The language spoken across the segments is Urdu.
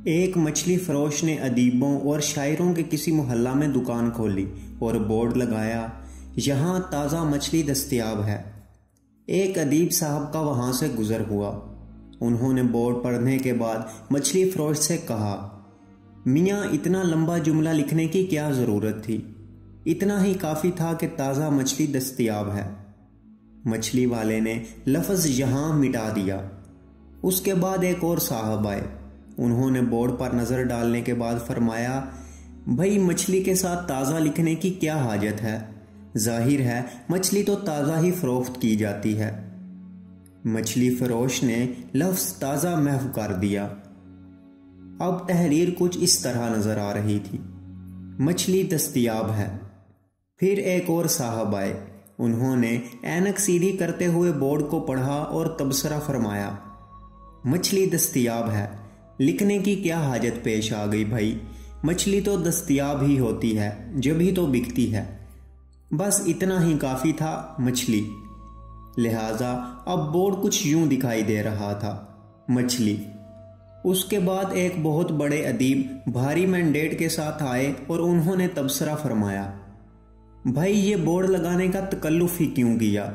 ایک مچھلی فروش نے ادیبوں اور شاعروں کے کسی محلہ میں دکان کھولی اور بورڈ لگایا، یہاں تازہ مچھلی دستیاب ہے۔ ایک ادیب صاحب کا وہاں سے گزر ہوا۔ انہوں نے بورڈ پڑھنے کے بعد مچھلی فروش سے کہا، میاں اتنا لمبا جملہ لکھنے کی کیا ضرورت تھی؟ اتنا ہی کافی تھا کہ تازہ مچھلی دستیاب ہے۔ مچھلی والے نے لفظ یہاں مٹا دیا۔ اس کے بعد ایک اور صاحب آئے۔ انہوں نے بورڈ پر نظر ڈالنے کے بعد فرمایا، بھائی مچھلی کے ساتھ تازہ لکھنے کی کیا حاجت ہے؟ ظاہر ہے مچھلی تو تازہ ہی فروخت کی جاتی ہے۔ مچھلی فروش نے لفظ تازہ محو کر دیا۔ اب تحریر کچھ اس طرح نظر آ رہی تھی، مچھلی دستیاب ہے۔ پھر ایک اور صاحب آئے۔ انہوں نے اینک سیدھی کرتے ہوئے بورڈ کو پڑھا اور تبصرہ فرمایا، مچھلی دستیاب ہے، لکھنے کی کیا حاجت پیش آ گئی بھائی، مچھلی تو دستیاب ہی ہوتی ہے جبھی تو بکتی ہے۔ بس اتنا ہی کافی تھا، مچھلی۔ لہٰذا اب بورڈ کچھ یوں دکھائی دے رہا تھا، مچھلی۔ اس کے بعد ایک بہت بڑے ادیب بھاری مینڈیٹ کے ساتھ آئے اور انہوں نے تبصرہ فرمایا، بھائی یہ بورڈ لگانے کا تکلف ہی کیوں کیا؟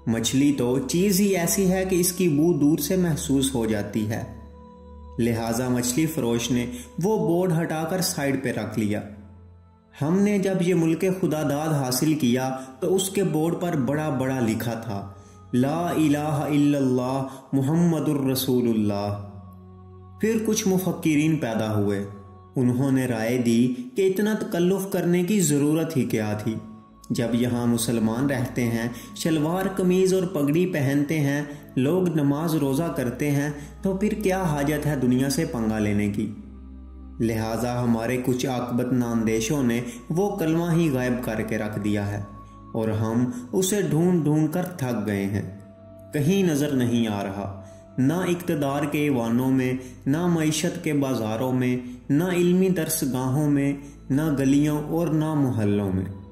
مچھلی تو چیز ہی ایسی ہے کہ اس کی بو دور سے محسوس ہو جاتی ہے۔ لہٰذا مچھلی فروش نے وہ بورڈ ہٹا کر سائیڈ پہ رکھ لیا۔ ہم نے جب یہ ملک خدا داد حاصل کیا تو اس کے بورڈ پر بڑا بڑا لکھا تھا، لا الہ الا اللہ محمد الرسول اللہ۔ پھر کچھ مفکرین پیدا ہوئے۔ انہوں نے رائے دی کہ اتنا تکلف کرنے کی ضرورت ہی کیا تھی؟ جب یہاں مسلمان رہتے ہیں، شلوار قمیض اور پگڑی پہنتے ہیں، لوگ نماز روزہ کرتے ہیں، تو پھر کیا حاجت ہے دنیا سے پنگا لینے کی؟ لہٰذا ہمارے کچھ عاقبت ناندیشوں نے وہ کلمہ ہی غائب کر کے رکھ دیا ہے اور ہم اسے ڈھونڈ ڈھونڈ کر تھک گئے ہیں، کہیں نظر نہیں آ رہا، نہ اقتدار کے ایوانوں میں، نہ معیشت کے بازاروں میں، نہ علمی درس گاہوں میں، نہ گلیوں اور نہ محلوں میں۔